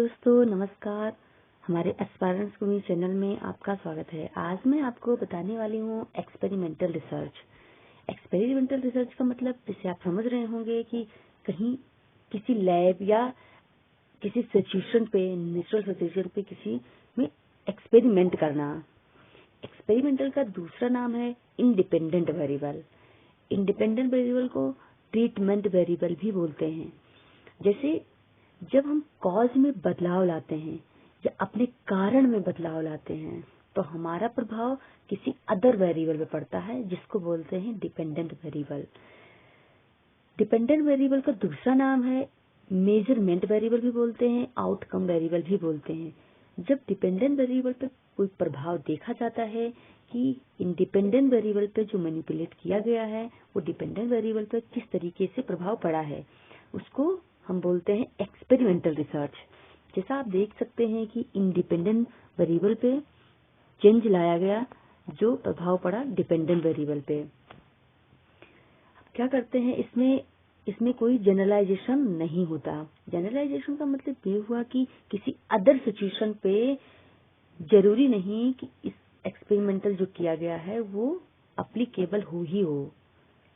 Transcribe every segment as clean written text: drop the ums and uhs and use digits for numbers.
दोस्तों, नमस्कार। हमारे एस्पायरेंट्स कुवी चैनल में आपका स्वागत है। आज मैं आपको बताने वाली हूँ एक्सपेरिमेंटल रिसर्च। एक्सपेरिमेंटल रिसर्च का मतलब जिसे आप समझ रहे होंगे कि कहीं किसी लैब या किसी सिचुएशन पे, नेचुरल सिचुएशन पे किसी में एक्सपेरिमेंट करना। एक्सपेरिमेंटल का दूसरा नाम है इंडिपेंडेंट वेरिएबल। इंडिपेंडेंट वेरिएबल को ट्रीटमेंट वेरिएबल भी बोलते हैं। जैसे जब हम कॉज में बदलाव लाते हैं या अपने कारण में बदलाव लाते हैं तो हमारा प्रभाव किसी अदर वेरिएबल पे पड़ता है, जिसको बोलते हैं डिपेंडेंट वेरिएबल। डिपेंडेंट वेरिएबल का दूसरा नाम है मेजरमेंट वेरिएबल भी बोलते हैं, आउटकम वेरिएबल भी बोलते हैं। जब डिपेंडेंट वेरिएबल पे कोई प्रभाव देखा जाता है कि इंडिपेंडेंट वेरिएबल पे जो मैनिपुलेट किया गया है वो डिपेंडेंट वेरिएबल पे किस तरीके से प्रभाव पड़ा है, उसको हम बोलते हैं एक्सपेरिमेंटल रिसर्च। जैसा आप देख सकते हैं कि इंडिपेंडेंट वेरिएबल पे चेंज लाया गया, जो प्रभाव पड़ा डिपेंडेंट वेरिएबल पे। क्या करते हैं, इसमें कोई जनरलाइजेशन नहीं होता। जनरलाइजेशन का मतलब ये हुआ कि किसी अदर सिचुएशन पे जरूरी नहीं कि इस एक्सपेरिमेंटल जो किया गया है वो अप्लीकेबल हो,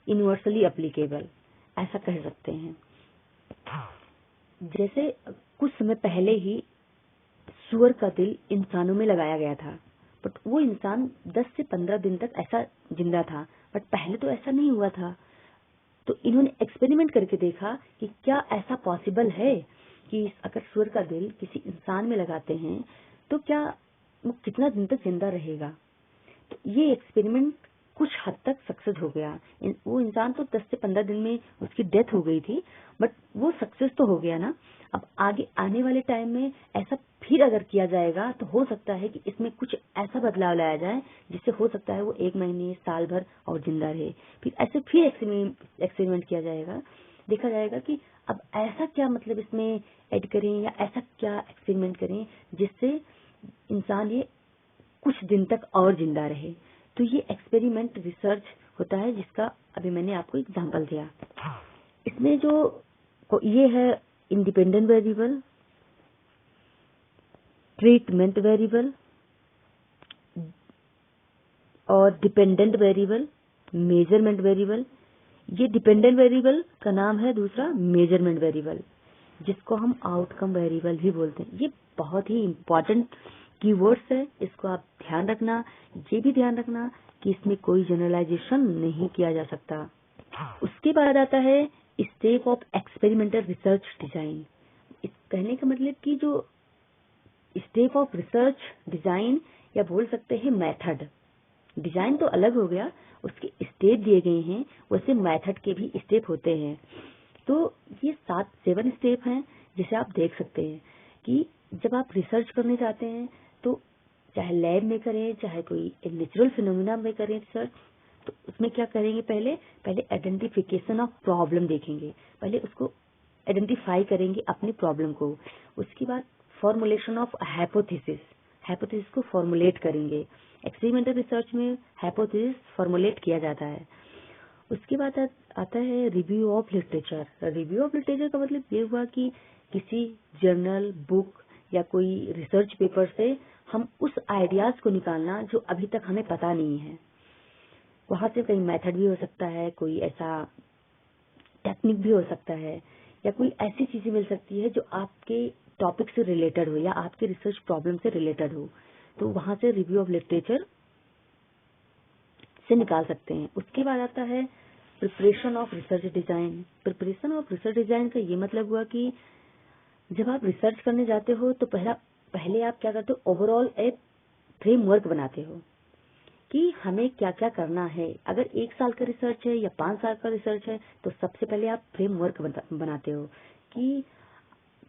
यूनिवर्सली अप्लीकेबल, ऐसा कह सकते हैं। जैसे कुछ समय पहले ही सुअर का दिल इंसानों में लगाया गया था, बट वो इंसान 10 से 15 दिन तक ऐसा जिंदा था, बट पहले तो ऐसा नहीं हुआ था। तो इन्होंने एक्सपेरिमेंट करके देखा कि क्या ऐसा पॉसिबल है कि अगर सुअर का दिल किसी इंसान में लगाते हैं तो क्या वो कितना दिन तक जिंदा रहेगा। तो ये एक्सपेरिमेंट कुछ हद तक सक्सेस हो गया। वो इंसान तो 10 से 15 दिन में उसकी डेथ हो गई थी, बट वो सक्सेस तो हो गया ना। अब आगे आने वाले टाइम में ऐसा फिर अगर किया जाएगा तो हो सकता है कि इसमें कुछ ऐसा बदलाव लाया जाए जिससे हो सकता है वो 1 महीने, साल भर और जिंदा रहे। फिर ऐसे फिर एक्सपेरिमेंट किया जाएगा, देखा जाएगा कि अब ऐसा क्या मतलब इसमें ऐड करें या ऐसा क्या एक्सपेरिमेंट करें जिससे इंसान ये कुछ दिन तक और जिंदा रहे। तो ये एक्सपेरिमेंट रिसर्च होता है, जिसका अभी मैंने आपको एग्जांपल दिया। इसमें जो ये है इंडिपेंडेंट वेरिएबल, ट्रीटमेंट वेरिएबल और डिपेंडेंट वेरिएबल, मेजरमेंट वेरिएबल। ये डिपेंडेंट वेरिएबल का नाम है दूसरा मेजरमेंट वेरिएबल, जिसको हम आउटकम वेरिएबल भी बोलते हैं। ये बहुत ही इम्पोर्टेंट कीवर्ड्स है, इसको आप ध्यान रखना। ये भी ध्यान रखना कि इसमें कोई जनरलाइजेशन नहीं किया जा सकता। उसके बाद आता है step of experimental research design. इस कहने का मतलब कि जो स्टेप ऑफ रिसर्च डिजाइन या बोल सकते हैं मेथड। डिजाइन तो अलग हो गया, उसके स्टेप दिए गए हैं, वैसे मेथड के भी स्टेप होते हैं। तो ये 7 स्टेप हैं, जिसे आप देख सकते हैं कि जब आप रिसर्च करने जाते हैं तो चाहे लैब में करें, चाहे कोई नेचुरल फिनोमिना में करें रिसर्च, तो उसमें क्या करेंगे, पहले आइडेंटिफिकेशन ऑफ प्रॉब्लम देखेंगे। पहले उसको आइडेंटिफाई करेंगे अपनी प्रॉब्लम को। उसके बाद फॉर्मुलेशन ऑफ हाइपोथेसिस को फॉर्मुलेट करेंगे। एक्सपेरिमेंटल रिसर्च में हाइपोथेसिस फॉर्मुलेट किया जाता है। उसके बाद आता है review of literature. Review of literature का मतलब ये हुआ कि किसी जर्नल, बुक या कोई रिसर्च पेपर से हम उस आइडियाज को निकालना जो अभी तक हमें पता नहीं है। वहां से कई मेथड भी हो सकता है, कोई ऐसा टेक्निक भी हो सकता है, या कोई ऐसी चीजें मिल सकती है जो आपके टॉपिक से रिलेटेड हो या आपके रिसर्च प्रॉब्लम से रिलेटेड हो। तो वहां से रिव्यू ऑफ लिटरेचर से निकाल सकते हैं। उसके बाद आता है preparation of research design. Preparation of research design का ये मतलब हुआ कि जब आप रिसर्च करने जाते हो तो पहले आप क्या करते हो, ओवरऑल एक फ्रेमवर्क बनाते हो कि हमें क्या क्या करना है। अगर 1 साल का रिसर्च है या 5 साल का रिसर्च है तो सबसे पहले आप फ्रेमवर्क बनाते हो कि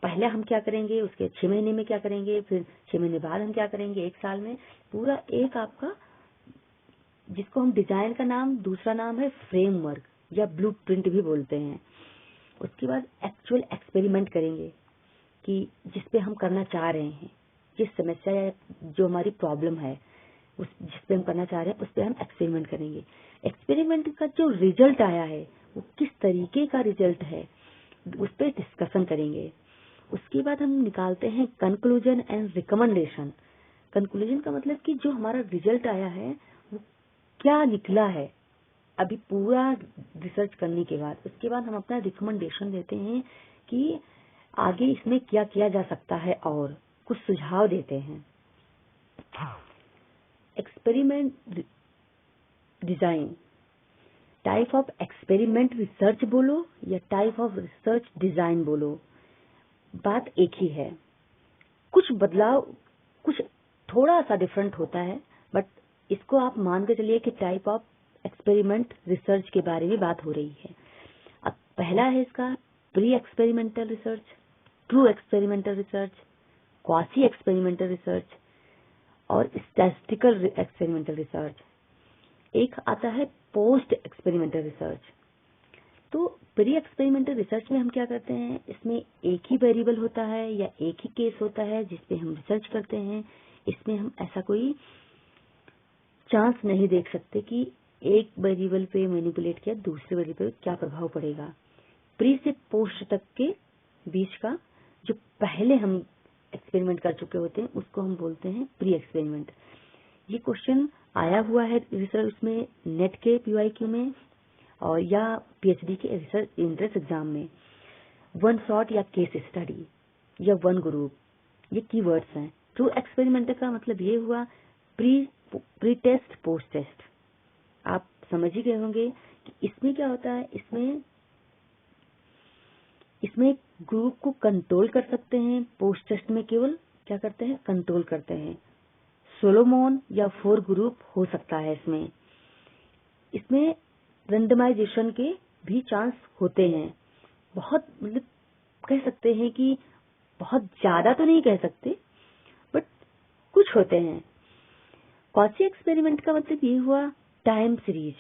पहले हम क्या करेंगे, उसके 6 महीने में क्या करेंगे, फिर 6 महीने बाद हम क्या करेंगे, 1 साल में। पूरा एक आपका, जिसको हम डिजाइन का नाम, दूसरा नाम है फ्रेमवर्क या ब्लूप्रिंट भी बोलते हैं। उसके बाद एक्चुअल एक्सपेरिमेंट करेंगे कि जिस पे हम करना चाह रहे हैं, जिस समस्या या जो हमारी प्रॉब्लम है जिस पे हम करना चाह रहे हैं, उस पे हम एक्सपेरिमेंट करेंगे। एक्सपेरिमेंट का जो रिजल्ट आया है वो किस तरीके का रिजल्ट है, उस पे डिस्कशन करेंगे। उसके बाद हम निकालते हैं कंक्लूजन एंड रिकमेंडेशन। कंक्लूजन का मतलब कि जो हमारा रिजल्ट आया है वो क्या निकला है अभी पूरा रिसर्च करने के बाद। उसके बाद हम अपना रिकमेंडेशन देते हैं कि आगे इसमें क्या किया जा सकता है और कुछ सुझाव देते हैं। Experiment design, type of experiment research बोलो या टाइप ऑफ रिसर्च डिजाइन बोलो, बात एक ही है। कुछ बदलाव, कुछ थोड़ा सा डिफरेंट होता है, बट इसको आप मान के चलिए कि टाइप ऑफ एक्सपेरिमेंट रिसर्च के बारे में बात हो रही है। अब पहला है इसका pre experimental research, true experimental research, quasi experimental research और स्टैटिस्टिकल एक्सपेरिमेंटल रिसर्च। एक आता है पोस्ट एक्सपेरिमेंटल रिसर्च। तो प्री एक्सपेरिमेंटल रिसर्च में हम क्या करते हैं, इसमें एक ही वेरिएबल होता है या एक ही केस होता है जिसपे हम रिसर्च करते हैं। इसमें हम ऐसा कोई चांस नहीं देख सकते कि एक वेरिएबल पे मैनिपुलेट किया दूसरे वेरिएबल पे क्या प्रभाव पड़ेगा। प्री से पोस्ट तक के बीच का जो पहले हम एक्सपेरिमेंट कर चुके होते हैं उसको हम बोलते हैं प्री एक्सपेरिमेंट। ये क्वेश्चन आया हुआ है रिसर्च में, नेट के PYQ में और या PhD के रिसर्च एंट्रेंस एग्जाम में। वन शॉट या केस स्टडी या वन ग्रुप, ये कीवर्ड्स हैं। ट्रू एक्सपेरिमेंट का मतलब ये हुआ प्री टेस्ट पोस्ट टेस्ट। आप समझ ही गए होंगे कि इसमें क्या होता है, इसमें ग्रुप को कंट्रोल कर सकते हैं, पोस्ट टेस्ट में केवल क्या करते हैं, कंट्रोल करते हैं। सोलोमोन या 4 ग्रुप हो सकता है इसमें रेंडमाइजेशन के भी चांस होते हैं। बहुत मतलब कह सकते हैं कि बहुत ज्यादा तो नहीं कह सकते, बट कुछ होते हैं। क्वासी एक्सपेरिमेंट का मतलब ये हुआ टाइम सीरीज।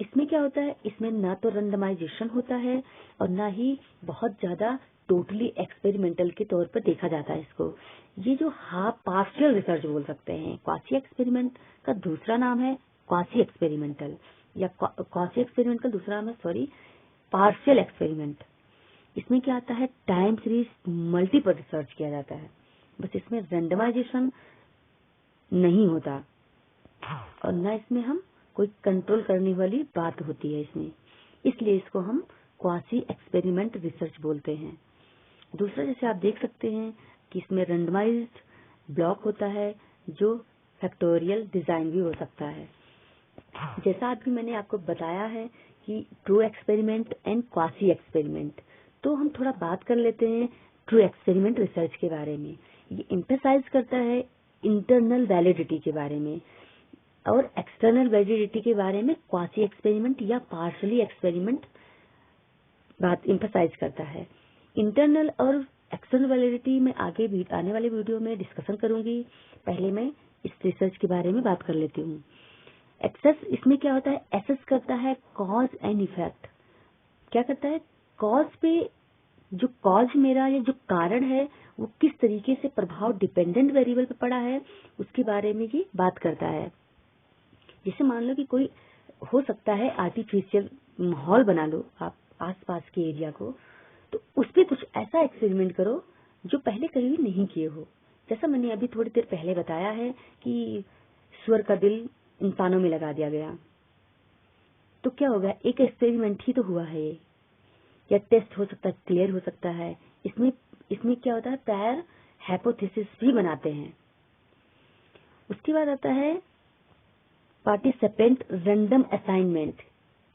इसमें क्या होता है, इसमें ना तो रेंडमाइजेशन होता है और ना ही बहुत ज्यादा टोटली एक्सपेरिमेंटल के तौर पर देखा जाता है इसको। ये जो हाफ पार्शियल रिसर्च बोल सकते हैं। क्वासी एक्सपेरिमेंट का दूसरा नाम है क्वासी एक्सपेरिमेंटल या क्वासी एक्सपेरिमेंट का दूसरा नाम है पार्शियल एक्सपेरिमेंट। इसमें क्या आता है, टाइम सीरीज मल्टीपल रिसर्च किया जाता है, बस इसमें रेंडमाइजेशन नहीं होता और ना इसमें हम कोई कंट्रोल करने वाली बात होती है इसमें, इसलिए इसको हम क्वासी एक्सपेरिमेंट रिसर्च बोलते हैं। दूसरा जैसे आप देख सकते हैं कि इसमें रेंडमाइज्ड ब्लॉक होता है जो फैक्टोरियल डिजाइन भी हो सकता है। जैसा अभी मैंने आपको बताया है कि true experiment and quasi experiment, तो हम थोड़ा बात कर लेते हैं ट्रू एक्सपेरिमेंट रिसर्च के बारे में। ये एम्फसाइज करता है इंटरनल वैलिडिटी के बारे में और एक्सटर्नल वैलिडिटी के बारे में क्वासी एक्सपेरिमेंट या पार्शियली एक्सपेरिमेंट बात एम्फसाइज करता है। इंटरनल और एक्सटर्नल वैलिडिटी में आगे भी आने वाले वीडियो में डिस्कशन करूंगी। पहले मैं इस रिसर्च के बारे में बात कर लेती हूँ। एक्सेस, इसमें क्या होता है, एसेस करता है कॉज एंड इफेक्ट। क्या करता है, कॉज पे जो कॉज मेरा या जो कारण है वो किस तरीके से प्रभाव डिपेंडेंट वेरिएबल पे पड़ा है उसके बारे में ये बात करता है। जैसे मान लो कि कोई हो सकता है आर्टिफिशियल माहौल बना लो आप आसपास के एरिया को, तो उस पर कुछ ऐसा एक्सपेरिमेंट करो जो पहले कहीं भी नहीं किए हो। जैसा मैंने अभी थोड़ी देर पहले बताया है कि सुअर का दिल इंसानों में लगा दिया गया, तो क्या होगा, एक एक्सपेरिमेंट ही तो हुआ है ये, या टेस्ट हो सकता है, क्लियर हो सकता है। इसमें क्या होता है, प्रायर हाइपोथेसिस भी बनाते हैं। उसके बाद आता है पार्टिसिपेंट रैंडम असाइनमेंट।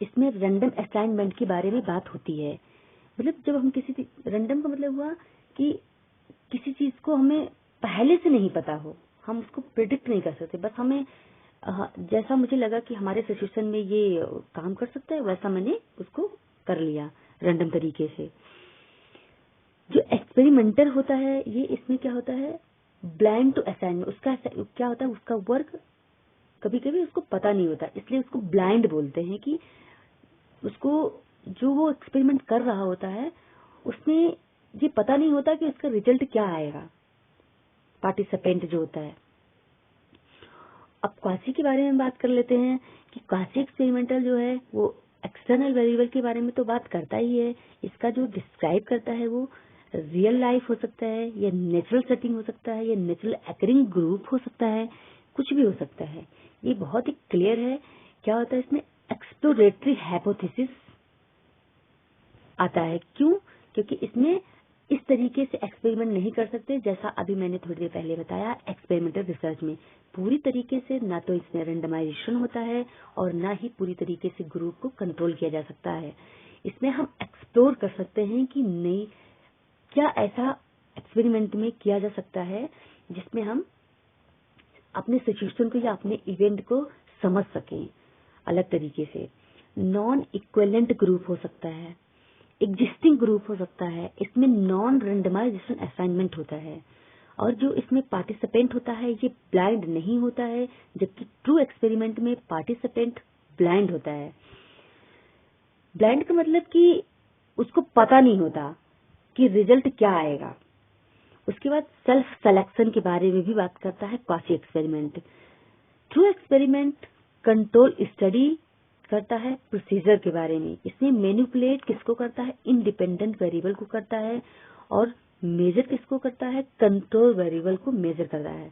इसमें रैंडम असाइनमेंट के बारे में बात होती है। मतलब जब हम किसी रैंडम का मतलब हुआ कि किसी चीज को हमें पहले से नहीं पता हो, हम उसको प्रिडिक्ट नहीं कर सकते, बस हमें जैसा मुझे लगा कि हमारे सिचुएशन में ये काम कर सकता है वैसा मैंने उसको कर लिया रैंडम तरीके से। जो एक्सपेरिमेंटर होता है ये, इसमें क्या होता है, ब्लाइंड टू असाइनमेंट। उसका क्या होता है, उसका वर्क कभी कभी उसको पता नहीं होता, इसलिए उसको ब्लाइंड बोलते हैं कि उसको जो वो एक्सपेरिमेंट कर रहा होता है उसमें ये पता नहीं होता कि उसका रिजल्ट क्या आएगा, पार्टिसिपेंट जो होता है। अब क्वासी के बारे में बात कर लेते हैं कि क्वासी एक्सपेरिमेंटल जो है वो एक्सटर्नल वेरिएबल के बारे में तो बात करता ही है। इसका जो डिस्क्राइब करता है वो रियल लाइफ हो सकता है, या नेचुरल सेटिंग हो सकता है, या नेचुरल एकरिंग ग्रुप हो सकता है, कुछ भी हो सकता है। ये बहुत ही क्लियर है। क्या होता है इसमें? एक्सप्लोरेटरी हाइपोथेसिस आता है। क्यों? क्योंकि इसमें इस तरीके से एक्सपेरिमेंट नहीं कर सकते, जैसा अभी मैंने थोड़ी देर पहले बताया। एक्सपेरिमेंटल रिसर्च में पूरी तरीके से ना तो इसमें रेंडमाइजेशन होता है और ना ही पूरी तरीके से ग्रुप को कंट्रोल किया जा सकता है। इसमें हम एक्सप्लोर कर सकते हैं कि नहीं, क्या ऐसा एक्सपेरिमेंट में किया जा सकता है जिसमें हम अपने सिचुएशन को या अपने इवेंट को समझ सकें अलग तरीके से। नॉन इक्विवेलेंट ग्रुप हो सकता है, एग्जिस्टिंग ग्रुप हो सकता है। इसमें नॉन रेंडमाइजेशन असाइनमेंट होता है, और जो इसमें पार्टिसिपेंट होता है ये ब्लाइंड नहीं होता है, जबकि ट्रू एक्सपेरिमेंट में पार्टिसिपेंट ब्लाइंड होता है। ब्लाइंड का मतलब कि उसको पता नहीं होता कि रिजल्ट क्या आएगा। उसके बाद सेल्फ सिलेक्शन के बारे में भी बात करता है quasi experiment. True experiment control study करता है प्रोसीजर के बारे में। इसमें मैनिपुलेट किसको करता है? इंडिपेंडेंट वेरिएबल को करता है, और मेजर किसको करता है? कंट्रोल वेरिएबल को मेजर करता है।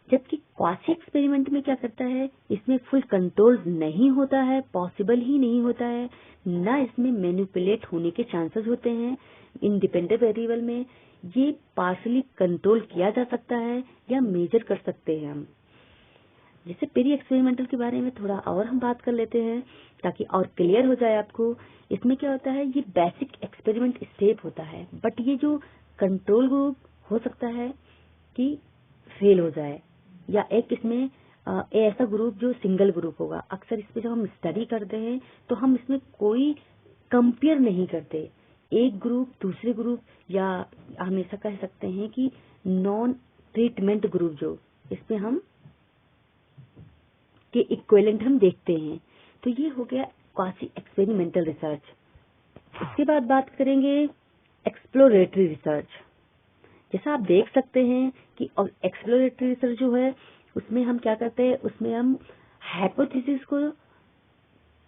जबकि क्वासी एक्सपेरिमेंट में क्या करता है? इसमें फुल कंट्रोल नहीं होता है, पॉसिबल ही नहीं होता है, ना इसमें मैनिपुलेट होने के चांसेस होते हैं। इंडिपेंडेंट वेरिएबल में ये पार्शली कंट्रोल किया जा सकता है या मेजर कर सकते हैं हम। जैसे पेरी एक्सपेरिमेंटल के बारे में थोड़ा और हम बात कर लेते हैं ताकि और क्लियर हो जाए आपको। इसमें क्या होता है? ये बेसिक एक्सपेरिमेंट स्टेप होता है, बट ये जो कंट्रोल ग्रुप हो सकता है कि फेल हो जाए, या एक इसमें ऐसा ग्रुप जो सिंगल ग्रुप होगा। अक्सर इस पे जब हम स्टडी करते हैं तो हम इसमें कोई कंपेयर नहीं करते एक ग्रुप दूसरे ग्रुप, या हमेशा कह सकते हैं कि नॉन ट्रीटमेंट ग्रुप जो इसमें हम के इक्विवेलेंट हम देखते हैं। तो ये हो गया क्वासी एक्सपेरिमेंटल रिसर्च। इसके बाद बात करेंगे एक्सप्लोरेटरी रिसर्च। जैसा आप देख सकते हैं कि एक्सप्लोरेटरी रिसर्च जो है उसमें हम क्या करते हैं? उसमें हम हाइपोथेसिस को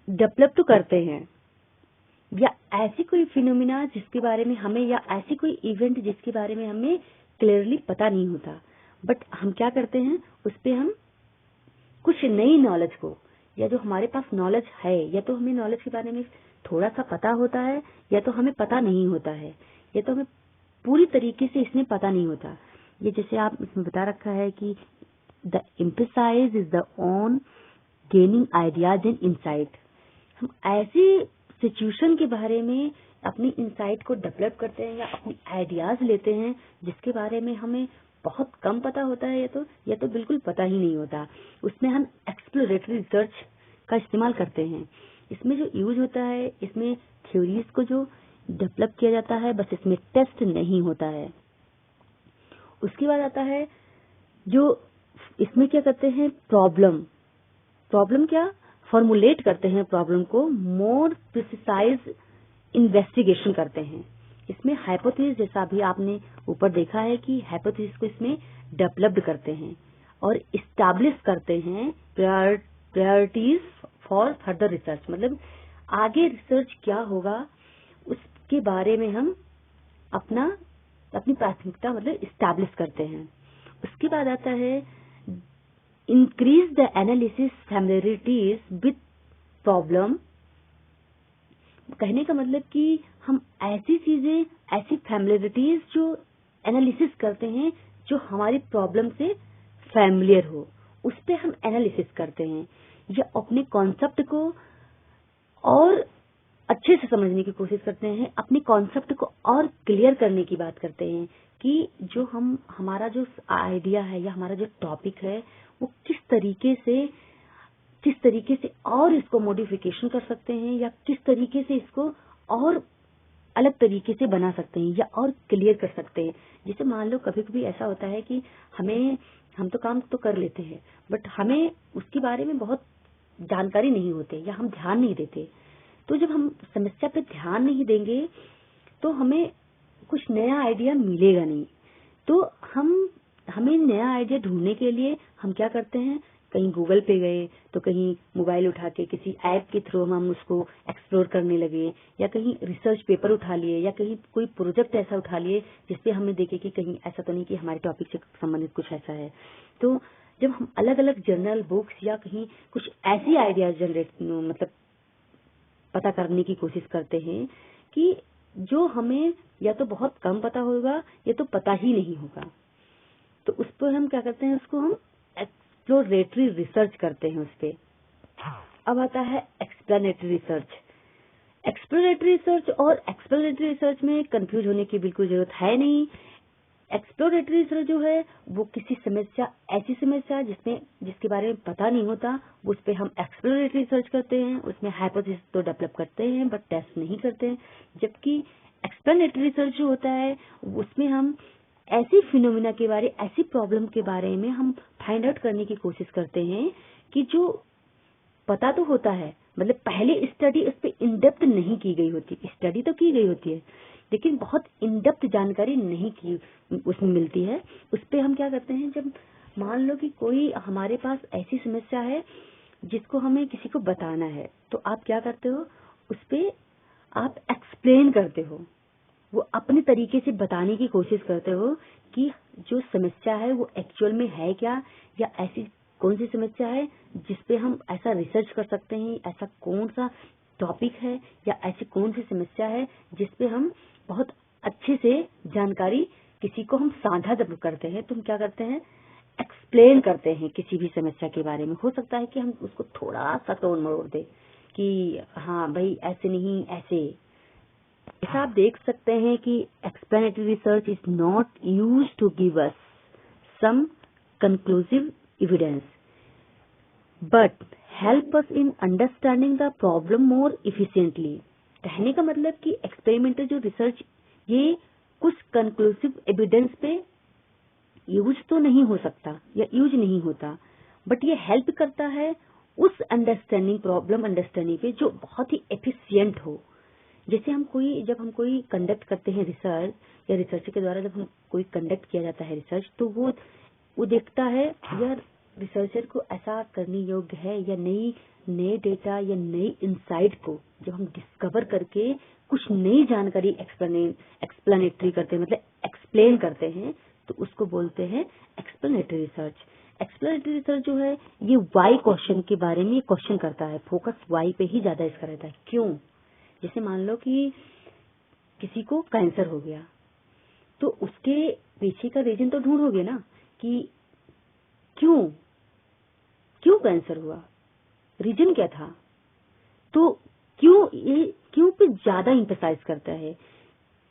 डेवलप तो करते हैं, या ऐसी कोई फिनोमिना जिसके बारे में हमें, या ऐसी कोई इवेंट जिसके बारे में हमें क्लियरली पता नहीं होता, बट हम क्या करते हैं? उस पे हम कुछ नई नॉलेज को, या जो हमारे पास नॉलेज है, या तो हमें नॉलेज के बारे में थोड़ा सा पता होता है, या तो हमें पता नहीं होता है, या तो हमें पूरी तरीके से इसमें पता नहीं होता। ये जैसे आप इसमें बता रखा है कि the emphasize is the on gaining ideas and insight. हम ऐसी सिचुएशन के बारे में अपनी इंसाइट को डेवलप करते हैं या अपनी आइडियाज लेते हैं जिसके बारे में हमें बहुत कम पता होता है, या तो बिल्कुल पता ही नहीं होता। उसमें हम एक्सप्लोरेटरी रिसर्च का इस्तेमाल करते हैं। इसमें जो यूज होता है, इसमें थ्योरीज को जो डेवलप किया जाता है, बस इसमें टेस्ट नहीं होता है। उसके बाद आता है जो इसमें क्या करते हैं? प्रॉब्लम क्या फॉर्मुलेट करते हैं, प्रॉब्लम को मोर प्रिसाइज इन्वेस्टिगेशन करते हैं। इसमें हाइपोथेसिस, जैसा अभी आपने ऊपर देखा है कि हाइपोथेसिस को इसमें डेवलप्ड करते हैं और इस्टेब्लिश करते हैं प्रायोरिटीज फॉर फर्दर रिसर्च। मतलब आगे रिसर्च क्या होगा उसके बारे में हम अपनी प्राथमिकता मतलब इस्टेब्लिश करते हैं। उसके बाद आता है increase the analysis familiarities with problem. कहने का मतलब कि हम ऐसी चीजें, ऐसी फैमिलियरिटीज जो एनालिसिस करते हैं जो हमारी प्रॉब्लम से फैमिलियर हो, उस पे हम एनालिसिस करते हैं, या अपने कॉन्सेप्ट को और अच्छे से समझने की कोशिश करते हैं, अपने कॉन्सेप्ट को और क्लियर करने की बात करते हैं कि जो हमारा जो आइडिया है या हमारा जो टॉपिक है वो किस तरीके से और इसको मॉडिफिकेशन कर सकते हैं, या किस तरीके से इसको और अलग तरीके से बना सकते हैं या और क्लियर कर सकते हैं। जैसे मान लो कभी कभी ऐसा होता है कि हम तो काम तो कर लेते हैं, बट हमें उसके बारे में बहुत जानकारी नहीं होती या हम ध्यान नहीं देते। तो जब हम समस्या पे ध्यान नहीं देंगे तो हमें कुछ नया आइडिया मिलेगा नहीं। तो हमें नया आइडिया ढूंढने के लिए हम क्या करते हैं? कहीं गूगल पे गए तो कहीं मोबाइल उठा के किसी ऐप के थ्रू हम उसको एक्सप्लोर करने लगे, या कहीं रिसर्च पेपर उठा लिए, या कहीं कोई प्रोजेक्ट ऐसा उठा लिए जिसपे हमने देखे कि कहीं ऐसा तो नहीं कि हमारे टॉपिक से संबंधित कुछ ऐसा है। तो जब हम अलग अलग जर्नल बुक्स या कहीं कुछ ऐसी आइडियाज जनरेट मतलब पता करने की कोशिश करते हैं कि जो हमें या तो बहुत कम पता होगा या तो पता ही नहीं होगा, तो उस पर हम क्या करते हैं, उसको हम एक्सप्लोरेटरी रिसर्च करते हैं उस पे। अब आता है एक्सप्लेनेटरी रिसर्च। एक्सप्लोरेटरी रिसर्च और एक्सप्लेनेटरी रिसर्च में कंफ्यूज होने की बिल्कुल जरूरत है नहीं। एक्सप्लोरेटरी रिसर्च जो है वो किसी समस्या, ऐसी समस्या जिसके बारे में पता नहीं होता, उस पे हम एक्सप्लोरेटरी रिसर्च करते हैं। उसमें हाइपोथेसिस तो डेवलप करते हैं बट टेस्ट नहीं करते हैं। जबकि एक्सप्लेनेटरी रिसर्च जो होता है उसमें हम ऐसी फिनोमिना के बारे, ऐसी प्रॉब्लम के बारे में हम फाइंड आउट करने की कोशिश करते हैं कि जो पता तो होता है, मतलब पहले स्टडी उस पर इन डेप्थ नहीं की गई होती। स्टडी तो की गई होती है लेकिन बहुत इन डेप्थ जानकारी नहीं की उसमें मिलती है। उस पे हम क्या करते हैं, जब मान लो कि कोई हमारे पास ऐसी समस्या है जिसको हमें किसी को बताना है, तो आप क्या करते हो, उस पे आप एक्सप्लेन करते हो, वो अपने तरीके से बताने की कोशिश करते हो कि जो समस्या है वो एक्चुअल में है क्या, या ऐसी कौन सी समस्या है जिसपे हम ऐसा रिसर्च कर सकते हैं, ऐसा कौन सा टॉपिक है या ऐसी कौन सी समस्या है जिसपे हम बहुत अच्छे से जानकारी किसी को हम साझा जब करते हैं तो हम क्या करते हैं, एक्सप्लेन करते हैं किसी भी समस्या के बारे में। हो सकता है कि हम उसको थोड़ा सा टोन मरोड़ दे कि हाँ भाई ऐसे नहीं ऐसे। ऐसा आप देख सकते हैं कि explanatory research is not use to give us some conclusive evidence but help us in understanding the problem more efficiently. कहने का मतलब कि एक्सपेरिमेंटल जो रिसर्च ये कुछ कंक्लूसिव एविडेंस पे यूज तो नहीं हो सकता या यूज नहीं होता, बट ये हेल्प करता है उस अंडरस्टैंडिंग, प्रॉब्लम अंडरस्टैंडिंग पे जो बहुत ही एफिशिएंट हो। जैसे जब हम कोई कंडक्ट करते हैं रिसर्च, या रिसर्च के द्वारा जब हम कोई कंडक्ट किया जाता है रिसर्च, तो वो देखता है यार रिसर्चर को ऐसा करने योग्य है या नए डेटा या नई इंसाइट को जब हम डिस्कवर करके कुछ नई जानकारी एक्सप्लेनेटरी करते हैं, मतलब एक्सप्लेन करते हैं, तो उसको बोलते हैं एक्सप्लेनेटरी रिसर्च। एक्सप्लेनेटरी रिसर्च जो है ये वाई क्वेश्चन के बारे में ये क्वेश्चन करता है, फोकस वाई पे ही ज्यादा इसका रहता है। क्यों? जैसे मान लो कि किसी को कैंसर हो गया, तो उसके पीछे का रीजन तो ढूंढोगे ना कि क्यों कैंसर हुआ, रीजन क्या था। तो क्यों पे ज्यादा इंपसाइज करता है,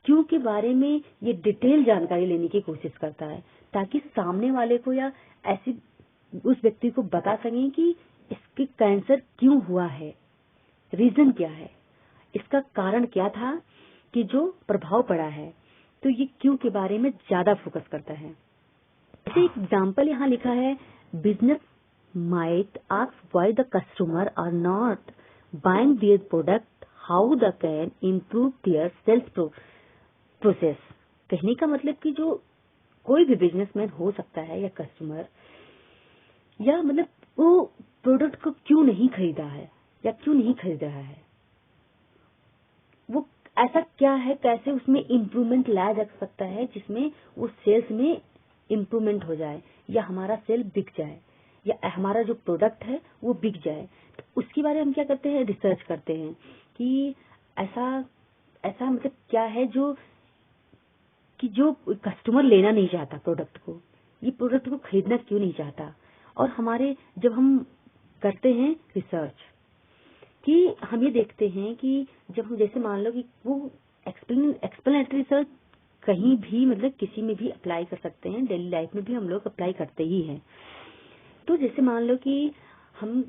क्यों के बारे में ये डिटेल जानकारी लेने की कोशिश करता है ताकि सामने वाले को या ऐसी उस व्यक्ति को बता सकें कि इसके कैंसर क्यों हुआ है, रीजन क्या है, इसका कारण क्या था कि जो प्रभाव पड़ा है। तो ये क्यों के बारे में ज्यादा फोकस करता है। जैसे एग्जाम्पल यहाँ लिखा है, business might ask why the customer are not buying their product, how the can improve their sales process. कहने का मतलब कि जो कोई भी बिजनेसमैन हो सकता है या कस्टमर, या मतलब वो प्रोडक्ट को क्यों नहीं खरीदा है या क्यों नहीं खरीद रहा है, वो ऐसा क्या है, कैसे उसमें इम्प्रूवमेंट लाया जा सकता है जिसमें वो सेल्स में इम्प्रूवमेंट हो जाए या हमारा सेल बिक जाए या हमारा जो प्रोडक्ट है वो बिक जाए। तो उसके बारे में हम क्या करते हैं, रिसर्च करते हैं कि ऐसा मतलब क्या है जो कस्टमर लेना नहीं चाहता प्रोडक्ट को, ये प्रोडक्ट को खरीदना क्यों नहीं चाहता। और जब हम करते हैं रिसर्च कि हम ये देखते हैं कि जब हम जैसे मान लो कि वो एक्सप्लेनेटरी रिसर्च कहीं भी मतलब किसी में भी अप्लाई कर सकते हैं, डेली लाइफ में भी हम लोग अप्लाई करते ही हैं। तो जैसे मान लो कि हम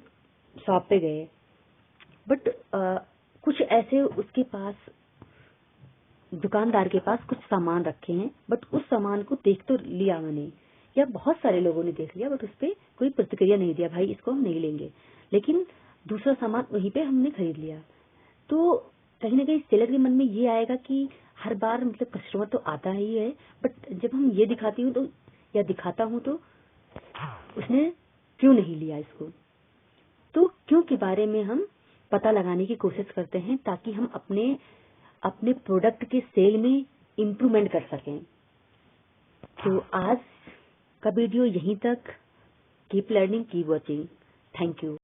शॉप पे गए, बट कुछ ऐसे उसके पास, दुकानदार के पास कुछ सामान रखे हैं, बट उस सामान को देख तो लिया मैंने, या बहुत सारे लोगों ने देख लिया, बट उस पर कोई प्रतिक्रिया नहीं दिया, भाई इसको हम नहीं लेंगे, लेकिन दूसरा सामान वहीं पे हमने खरीद लिया। तो कहीं ना कहीं सेलर के मन में ये आएगा कि हर बार मतलब कस्टमर तो आता ही है, बट जब हम ये दिखाता हूँ तो उसने क्यों नहीं लिया इसको। तो क्यों के बारे में हम पता लगाने की कोशिश करते हैं ताकि हम अपने प्रोडक्ट के सेल में इम्प्रूवमेंट कर सकें। तो आज का वीडियो यहीं तक। Keep learning, keep watching. Thank you.